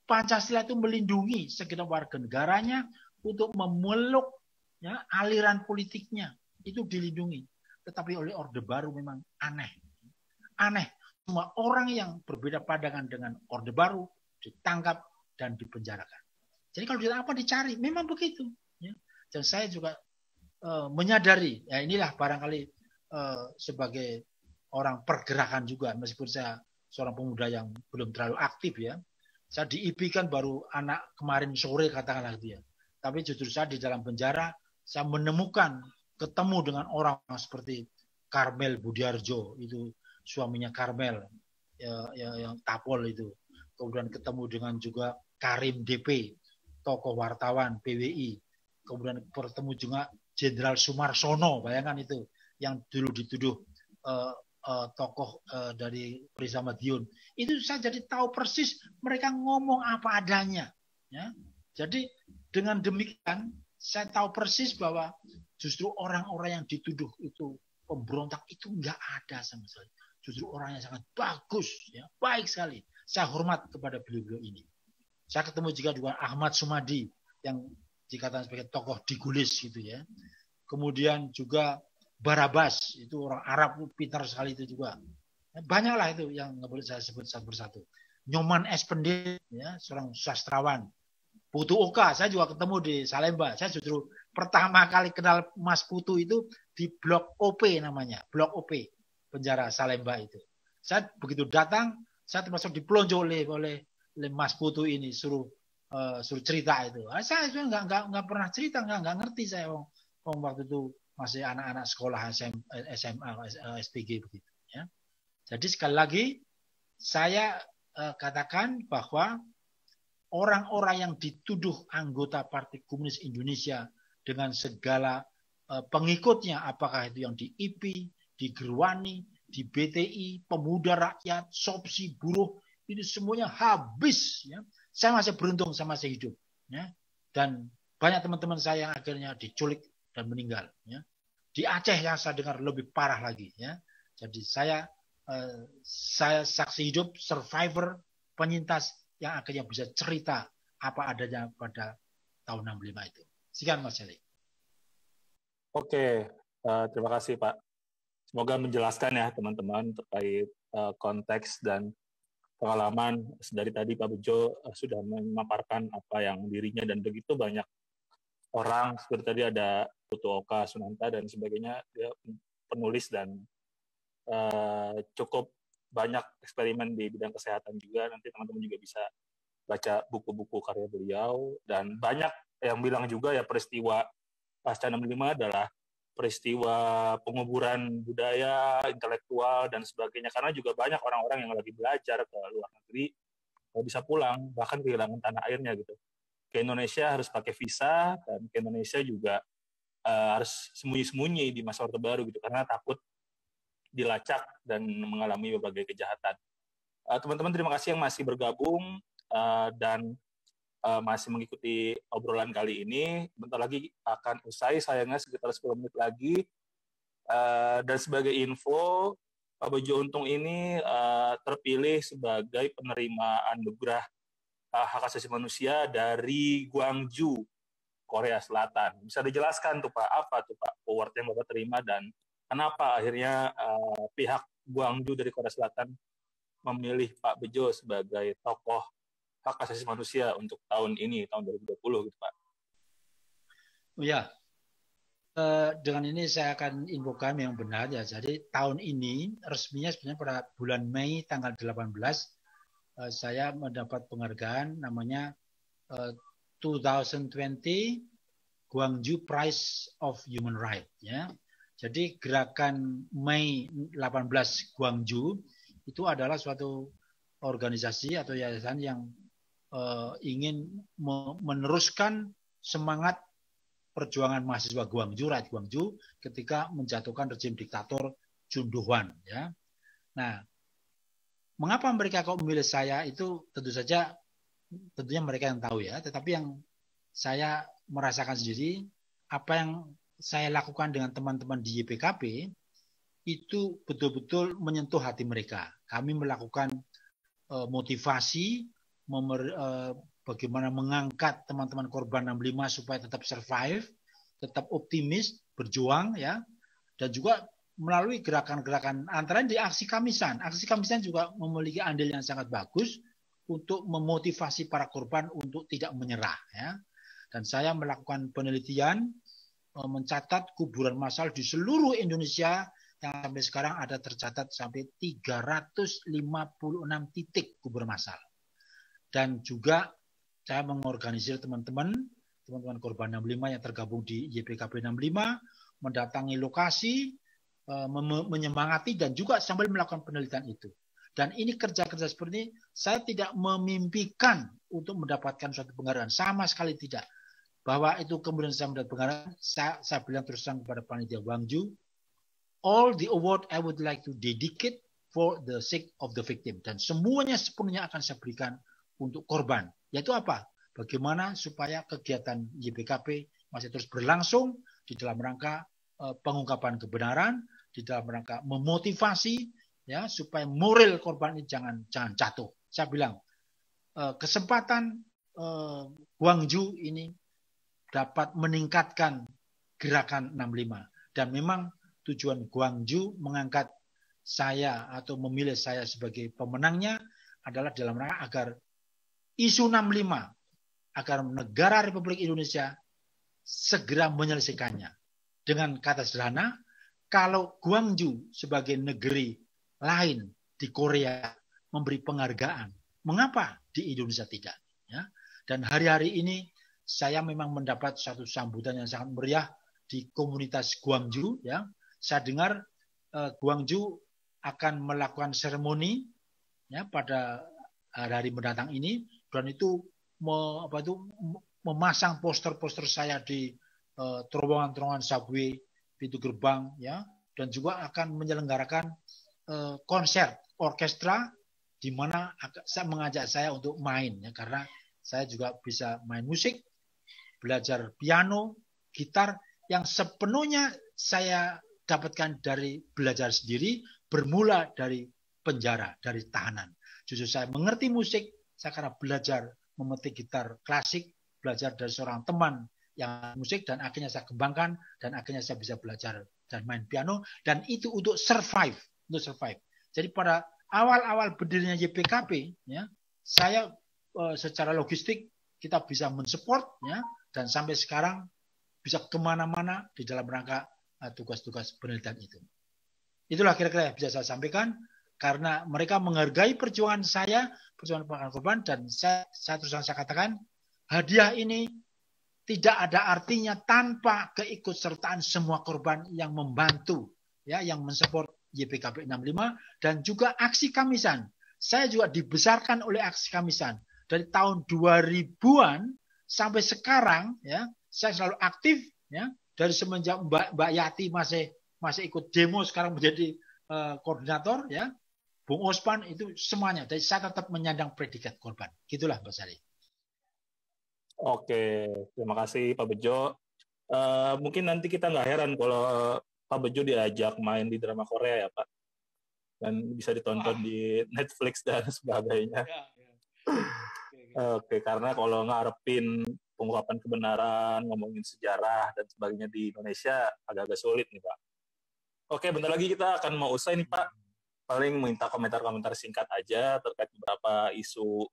Pancasila itu melindungi segenap warga negaranya untuk memeluk ya, aliran politiknya itu dilindungi. Tetapi oleh Orde Baru memang aneh. Aneh. Semua orang yang berbeda pandangan dengan Orde Baru ditangkap dan dipenjarakan. Jadi kalau ditanya apa dicari, memang begitu. Ya. Dan saya juga menyadari, ya inilah barangkali sebagai orang pergerakan juga, meskipun saya seorang pemuda yang belum terlalu aktif ya. Saya di IP kan baru anak kemarin sore katakanlah dia. Tapi justru saya di dalam penjara, saya menemukan, ketemu dengan orang seperti Karmel Budiarjo, itu suaminya Karmel, yang tapol itu. Kemudian ketemu dengan juga Karim DP, tokoh wartawan PWI. Kemudian bertemu juga Jenderal Sumarsono, bayangkan itu, yang dulu dituduh tokoh dari Prisa Madiun. Itu saya jadi tahu persis mereka ngomong apa adanya. Ya. Jadi dengan demikian saya tahu persis bahwa justru orang-orang yang dituduh itu pemberontak itu nggak ada sama sekali. Justru orangnya sangat bagus, ya, baik sekali. Saya hormat kepada beliau-beliau ini. Saya ketemu juga Ahmad Sumadi yang dikatakan sebagai tokoh digulis gitu ya. Kemudian juga Barabas, itu orang Arab pintar sekali itu juga. Banyaklah itu yang nggak boleh saya sebut satu persatu. Nyoman Espendit, ya, seorang sastrawan. Putu Oka, saya juga ketemu di Salemba. Saya justru pertama kali kenal Mas Putu itu di Blok OP namanya, Blok OP, penjara Salemba itu. Saya begitu datang, saya termasuk dipelonco oleh Mas Putu ini, suruh cerita itu. Saya nggak pernah cerita, nggak ngerti saya waktu itu masih anak-anak sekolah SMA, SPG begitu. Ya. Jadi sekali lagi saya katakan bahwa orang-orang yang dituduh anggota Partai Komunis Indonesia dengan segala pengikutnya, apakah itu yang di IP, di Gerwani, di BTI, Pemuda Rakyat, Sopsi, Buruh, itu semuanya habis. Ya. Saya masih beruntung, saya masih hidup. Ya. Dan banyak teman-teman saya yang akhirnya diculik dan meninggal. Ya. Di Aceh yang saya dengar lebih parah lagi. Ya. Jadi saya saksi hidup, survivor, penyintas yang akhirnya bisa cerita apa adanya pada tahun 65 itu. Sekian Mas Heli. Oke, terima kasih Pak. Semoga menjelaskan ya teman-teman terkait konteks dan pengalaman. Dari tadi Pak Bejo sudah memaparkan apa yang dirinya dan begitu banyak orang, seperti tadi ada Putu Oka, Sunanta, dan sebagainya. Dia penulis dan cukup banyak eksperimen di bidang kesehatan juga. Nanti teman-teman juga bisa baca buku-buku karya beliau. Dan banyak yang bilang juga ya peristiwa pasca 65 adalah peristiwa penguburan budaya, intelektual, dan sebagainya. Karena juga banyak orang-orang yang lagi belajar ke luar negeri, kalau bisa pulang, bahkan kehilangan tanah airnya gitu. Ke Indonesia harus pakai visa, dan ke Indonesia juga harus sembunyi-sembunyi di masa Orde Baru gitu, karena takut dilacak dan mengalami berbagai kejahatan. Teman-teman terima kasih yang masih bergabung dan masih mengikuti obrolan kali ini. Bentar lagi akan usai, sayangnya sekitar 10 menit lagi. Dan sebagai info, Pak Bejo Untung ini terpilih sebagai penerima anugerah hak asasi manusia dari Gwangju, Korea Selatan. Bisa dijelaskan tuh Pak, apa tuh Pak award yang Bapak terima dan kenapa akhirnya pihak Gwangju dari Korea Selatan memilih Pak Bejo sebagai tokoh hak asasi manusia untuk tahun ini, tahun 2020 gitu Pak? Oh ya, Dengan ini saya akan infokan yang benar ya. Jadi tahun ini resminya sebenarnya pada bulan Mei tanggal 18 saya mendapat penghargaan namanya 2020 Gwangju Prize of Human Rights ya. Jadi gerakan Mei 18 Gwangju itu adalah suatu organisasi atau yayasan yang ingin meneruskan semangat perjuangan mahasiswa Gwangju, rakyat Gwangju ketika menjatuhkan rezim diktator Chun Doo-hwan ya. Nah, mengapa mereka kok memilih saya itu tentunya mereka yang tahu ya, tetapi yang saya merasakan sendiri apa yang saya lakukan dengan teman-teman di YPKP itu betul-betul menyentuh hati mereka. Kami melakukan motivasi bagaimana mengangkat teman-teman korban 65 supaya tetap survive, tetap optimis, berjuang ya. Dan juga melalui gerakan-gerakan antara di aksi Kamisan. Aksi Kamisan juga memiliki andil yang sangat bagus untuk memotivasi para korban untuk tidak menyerah ya. Dan saya melakukan penelitian mencatat kuburan massal di seluruh Indonesia yang sampai sekarang ada tercatat sampai 356 titik kuburan massal. Dan juga saya mengorganisir teman-teman korban 65 yang tergabung di YPKP 65 mendatangi lokasi, menyemangati dan juga sambil melakukan penelitian itu. Dan ini kerja-kerja seperti ini saya tidak memimpikan untuk mendapatkan suatu penghargaan, sama sekali tidak. Bahwa itu kemudian saya mendapat penghargaan, saya bilang terus terang kepada panitia Gwangju, all the award I would like to dedicate for the sake of the victim. Dan semuanya sepenuhnya akan saya berikan untuk korban. Yaitu apa? Bagaimana supaya kegiatan YPKP masih terus berlangsung di dalam rangka pengungkapan kebenaran, di dalam rangka memotivasi ya supaya moral korban ini jangan jatuh. Saya bilang kesempatan Gwangju ini dapat meningkatkan gerakan 65 dan memang tujuan Gwangju mengangkat saya atau memilih saya sebagai pemenangnya adalah dalam rangka agar isu 65 agar negara Republik Indonesia segera menyelesaikannya. Dengan kata sederhana, kalau Gwangju sebagai negeri lain di Korea memberi penghargaan, mengapa di Indonesia tidak? Ya. Dan hari-hari ini saya memang mendapat satu sambutan yang sangat meriah di komunitas Gwangju. Ya. Saya dengar Gwangju akan melakukan seremoni ya, pada hari mendatang ini, dan itu memasang poster-poster saya di terowongan-terowongan subway, pintu gerbang, ya, dan juga akan menyelenggarakan konser orkestra di mana saya mengajak saya untuk main ya, karena saya juga bisa main musik, belajar piano, gitar yang sepenuhnya saya dapatkan dari belajar sendiri, bermula dari penjara, dari tahanan. Justru saya mengerti musik, saya karena belajar memetik gitar klasik, belajar dari seorang teman yang musik, dan akhirnya saya kembangkan, dan akhirnya saya bisa belajar dan main piano, dan itu untuk survive. Jadi pada awal-awal berdirinya YPKP, ya, saya secara logistik kita bisa mensupport, ya, dan sampai sekarang bisa kemana-mana di dalam rangka tugas-tugas penelitian itu. Itulah kira-kira yang bisa saya sampaikan, karena mereka menghargai perjuangan saya, perjuangan para korban, dan saya terus saya katakan, hadiah ini tidak ada artinya tanpa keikutsertaan semua korban yang membantu, ya, yang mensupport YPKP 65 dan juga aksi Kamisan. Saya juga dibesarkan oleh aksi Kamisan dari tahun 2000-an sampai sekarang, ya, saya selalu aktif, ya, dari semenjak Mbak Yati masih ikut demo, sekarang menjadi koordinator, ya, Bung Osman, itu semuanya. Jadi saya tetap menyandang predikat korban. Gitulah Mbak Sari. Oke, terima kasih Pak Bejo. Mungkin nanti kita nggak heran kalau Pak Bejo diajak main di drama Korea ya Pak, dan bisa ditonton di Netflix dan sebagainya. Oke, karena kalau ngarepin pengungkapan kebenaran, ngomongin sejarah dan sebagainya di Indonesia agak-agak sulit nih Pak. Oke, bentar lagi kita akan mau usai nih Pak. Paling minta komentar-komentar singkat aja terkait beberapa isu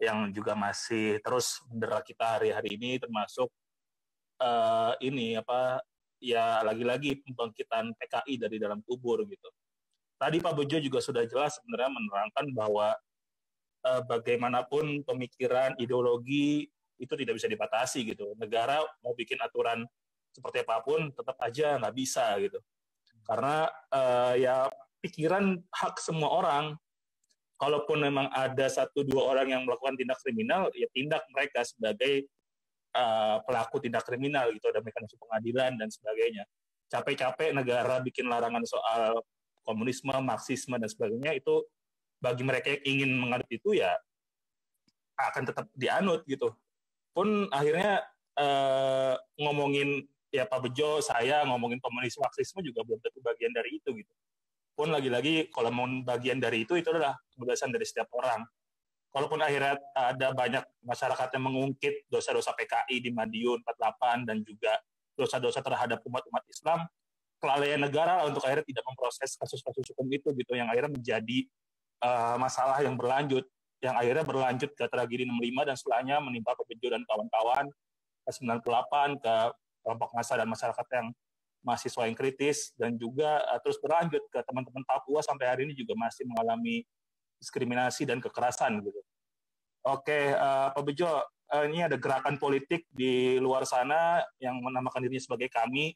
yang juga masih terus mendera kita hari-hari ini, termasuk ya lagi-lagi pembangkitan PKI dari dalam kubur gitu. Tadi Pak Bejo juga sudah jelas sebenarnya menerangkan bahwa bagaimanapun pemikiran, ideologi itu tidak bisa dibatasi gitu. Negara mau bikin aturan seperti apapun tetap aja nggak bisa gitu. Karena ya pikiran hak semua orang. Kalaupun memang ada 1-2 orang yang melakukan tindak kriminal, ya tindak mereka sebagai pelaku tindak kriminal gitu, ada mekanisme pengadilan dan sebagainya. Capek-capek negara bikin larangan soal komunisme, marxisme dan sebagainya, itu bagi mereka yang ingin menganut itu ya akan tetap dianut gitu. Pun akhirnya ngomongin ya Pak Bejo, saya ngomongin komunisme, marxisme juga belum tentu bagian dari itu gitu. Pun lagi-lagi kalau mau bagian dari itu adalah kebebasan dari setiap orang. Kalaupun akhirnya ada banyak masyarakat yang mengungkit dosa-dosa PKI di Madiun 48 dan juga dosa-dosa terhadap umat-umat Islam, kelalaian negara untuk akhirnya tidak memproses kasus-kasus hukum itu gitu, yang akhirnya menjadi masalah yang berlanjut, yang akhirnya berlanjut ke tragedi 65 dan setelahnya menimpa Pak Bejo dan kawan-kawan ke 98, ke kelompok massa dan masyarakat yang mahasiswa yang kritis, dan juga terus berlanjut ke teman-teman Papua sampai hari ini juga masih mengalami diskriminasi dan kekerasan gitu. Oke, Pak Bejo, ini ada gerakan politik di luar sana yang menamakan dirinya sebagai Kami.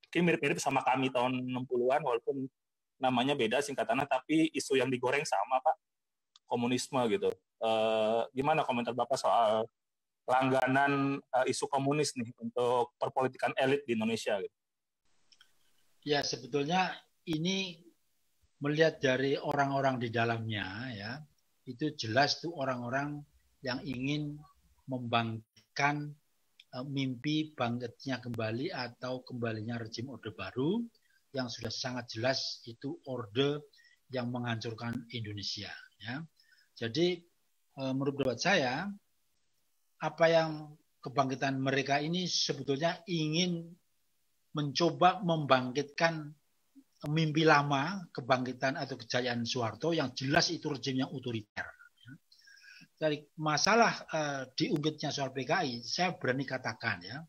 Mungkin mirip-mirip sama Kami tahun 60-an, walaupun namanya beda singkatannya, tapi isu yang digoreng sama, Pak. Komunisme gitu. Gimana komentar Bapak soal langganan isu komunis nih untuk perpolitikan elit di Indonesia gitu? Ya, sebetulnya ini melihat dari orang-orang di dalamnya, ya, itu jelas tuh orang-orang yang ingin membangkitkan mimpi bangkitnya kembali atau kembalinya rezim Orde Baru yang sudah sangat jelas itu orde yang menghancurkan Indonesia. Ya. Jadi menurut pendapat saya, apa yang kebangkitan mereka ini sebetulnya ingin mencoba membangkitkan mimpi lama kebangkitan atau kejayaan Soeharto yang jelas itu rezim yang otoriter. Dari masalah diungkitnya soal PKI, saya berani katakan ya,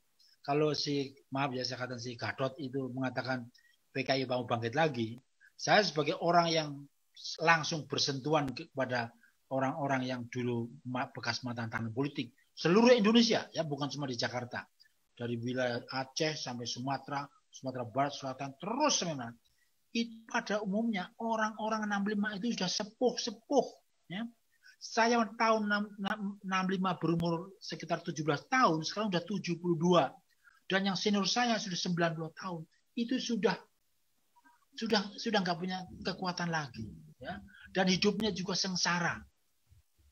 kalau saya katakan si Gatot itu mengatakan PKI mau bangkit lagi, saya sebagai orang yang langsung bersentuhan kepada orang-orang yang dulu bekas mantan tahanan politik seluruh Indonesia, ya bukan cuma di Jakarta, dari wilayah Aceh sampai Sumatera Barat, Selatan, terus memang itu pada umumnya orang-orang 65 itu sudah sepuh ya. Saya tahun 65 berumur sekitar 17 tahun, sekarang sudah 72. Dan yang senior saya sudah 90 tahun. Itu sudah nggak punya kekuatan lagi ya. Dan hidupnya juga sengsara.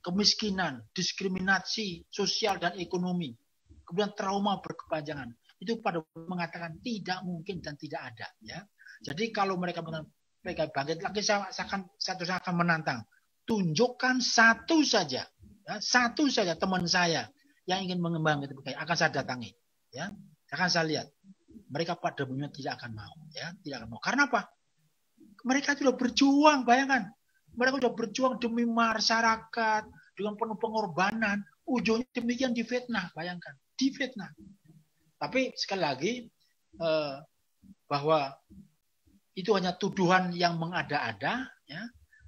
Kemiskinan, diskriminasi sosial dan ekonomi. Kemudian trauma berkepanjangan. Itu pada mengatakan tidak mungkin dan tidak ada ya. Jadi kalau mereka bangkit lagi, saya akan menantang. Tunjukkan satu saja teman saya yang ingin mengembangkan PKI, akan saya datangi, ya, akan saya lihat. Mereka pada umumnya tidak akan mau, ya, tidak akan mau. Karena apa? Mereka sudah berjuang, bayangkan, mereka sudah berjuang demi masyarakat dengan penuh pengorbanan, ujungnya demikian difitnah, bayangkan, difitnah. Tapi sekali lagi bahwa itu hanya tuduhan yang mengada-ada, ya.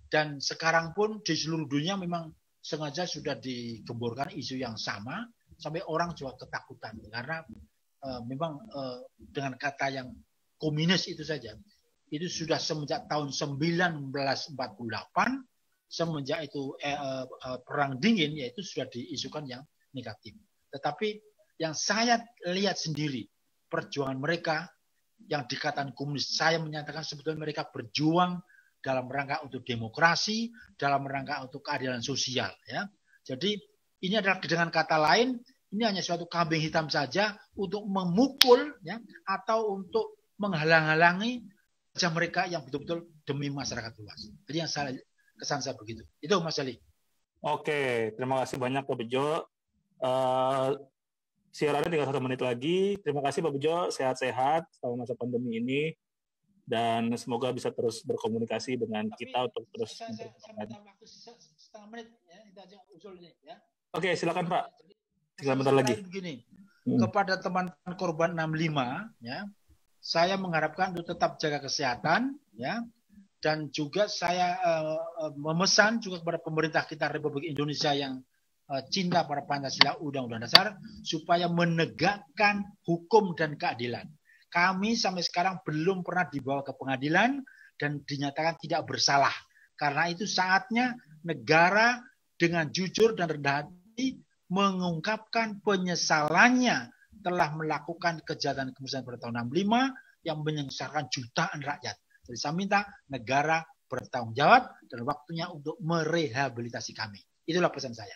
Dan sekarang pun di seluruh dunia memang sengaja sudah digemborkan isu yang sama, sampai orang juga ketakutan. Karena memang dengan kata yang komunis itu saja, itu sudah semenjak tahun 1948, semenjak itu perang dingin, yaitu sudah diisukan yang negatif. Tetapi yang saya lihat sendiri, perjuangan mereka yang dikatakan komunis, saya menyatakan sebetulnya mereka berjuang dalam rangka untuk demokrasi, dalam rangka untuk keadilan sosial. Ya. Jadi ini adalah dengan kata lain, ini hanya suatu kambing hitam saja untuk memukul, ya, atau untuk menghalang-halangi kerja mereka yang betul-betul demi masyarakat luas. Jadi yang kesan saya begitu. Itu Mas Ali. Oke, terima kasih banyak Pak Bejo. Siarannya tinggal 1 menit lagi. Terima kasih Pak Bejo, sehat-sehat selama masa pandemi ini. Dan semoga bisa terus berkomunikasi dengan kita untuk terus. Saya minta waktu setengah menit ya, itu aja usul ini ya. Oke, silakan Pak. Sebentar lagi. Begini, kepada teman korban 65 ya, saya mengharapkan untuk tetap jaga kesehatan, ya, dan juga saya memesan juga kepada pemerintah kita Republik Indonesia yang cinta pada Pancasila Undang-Undang Dasar supaya menegakkan hukum dan keadilan. Kami sampai sekarang belum pernah dibawa ke pengadilan dan dinyatakan tidak bersalah. Karena itu saatnya negara dengan jujur dan rendah hati mengungkapkan penyesalannya telah melakukan kejahatan kemanusiaan pada tahun 65 yang menyengsarakan jutaan rakyat. Jadi saya minta negara bertanggung jawab dan waktunya untuk merehabilitasi kami. Itulah pesan saya.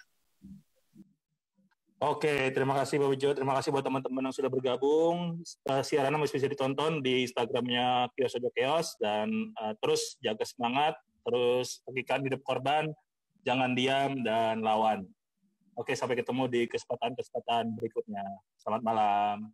Oke, terima kasih Pak Bejo. Terima kasih buat teman-teman yang sudah bergabung. Siarannya masih bisa ditonton di Instagramnya Kios Ojo Keos. Dan terus jaga semangat, terus tegikan hidup korban, jangan diam dan lawan. Oke, sampai ketemu di kesempatan-kesempatan berikutnya. Selamat malam.